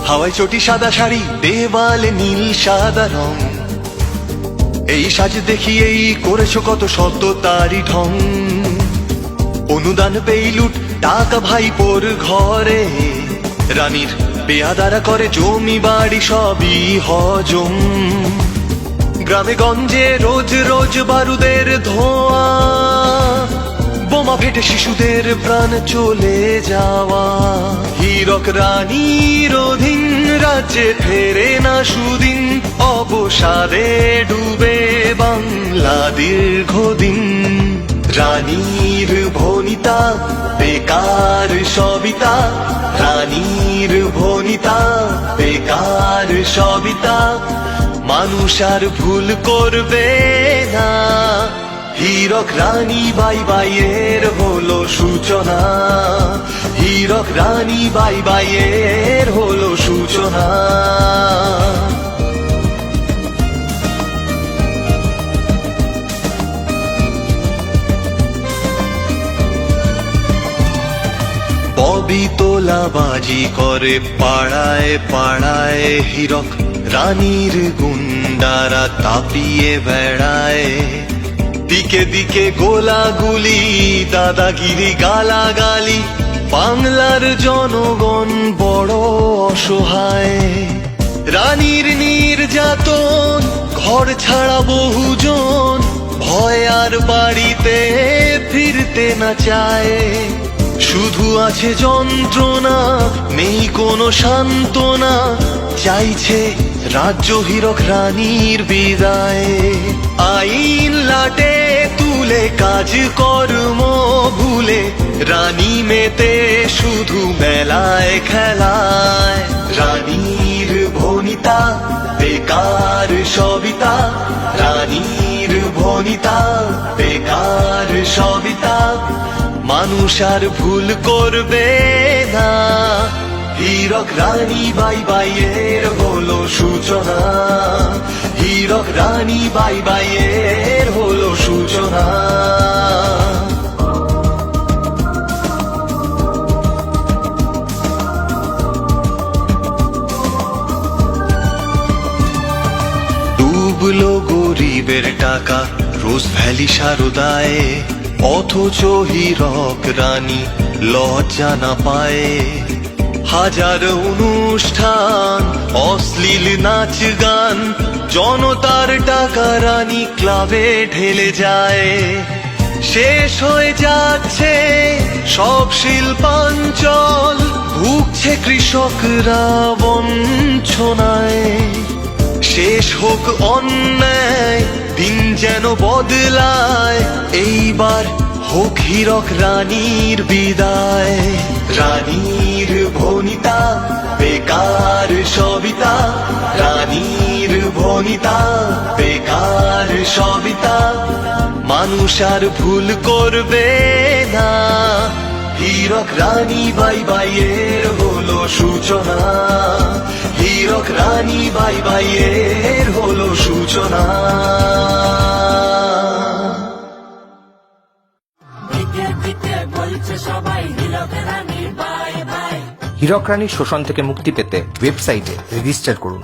হাওয়ায় চটি সাদা শাড়ি, দেওয়ালে নীল সাদা রং। এই সাজ দেখিয়েই করেছো কত শত তারি ঢং। অনুদান পেই লুট টাকা ভাইপোর ঘরে, রানীর পেয়াদারা করে জমি বাড়ি সবই হজম। গ্রামে গঞ্জে রোজ রোজ বারুদের ধোঁয়া, বোমা ফেটে শিশুদের প্রাণ চলে যাওয়া। হীরক রানীর অধীন রাজ্যে ফেরে না সুদিন, অবসাদে ডুবে বাংলা দীর্ঘদিন। রানীর ভনিতা বেকার সবিতা, রানীর ভনিতা বেকার সবিতা। মানুষ আর ভুল করবে না, হীরক রানী বাই বাইয়ের হলো সূচনা। হীরক রানী বাই বাইয়ের হলো সূচনা। ববি তোলাবাজি করে পাড়ায় পাড়ায়, হীরক রানীর গুন্ডারা তাপিয়ে বেড়ায়। দিকে দিকে গোলাগুলি, দাদাগিরি গালাগালি, বাংলার জনগণ বড় অসহায়। রানীর নির্যাতন, ঘর ছাড়া বহুজন, ভয় আর বাড়িতে ফিরতে না চায়। শুধু আছে যন্ত্রণা, নেই কোনো সান্ত্বনা, চাইছে রাজ্য হীরক রানীর বিদায়। আইন লাটে তুলে কাজ কর্ম ভুলে, রানী মেতে শুধু মেলায় খেলায়। রানীর ভনিতা বেকার সবিতা, রানীর ভনিতা বেকার সবিতা। মানুষ আর ভুল করবে না, হীরক রানী বাই বাইয়ের হলো সূচনা। হীরক রানী বাই বাইয়ের হলো সূচনা। ডুবলো গরিবের টাকা রোজ ভ্যালি সারদায়, অথচ হীরক রানী লজ্জা না পায়। হাজার অনুষ্ঠান, অশ্লীল নাচ গান, জনতার টাকা রানী ক্লাবে ঢেলে যায়। শেষ হয়ে যাচ্ছে সব শিল্পাঞ্চল, ভুগছে কৃষকরা বঞ্চনায়। শেষ হোক অন্যায়, দিন যেন বদলায়, এইবার হোক হীরক রানীর বিদায়। রানীর ভনিতা বেকার সবিতা, রানীর ভনিতা বেকার সবিতা। মানুষ আর ভুল করবে না, হীরক রানী বাই বাইয়ের হলো সূচনা। হীরক রানী বাই বাইয়ের হলো সূচনা। হীরক রানীর শোষণ থেকে মুক্তি পেতে ওয়েবসাইটে রেজিস্টার করুন।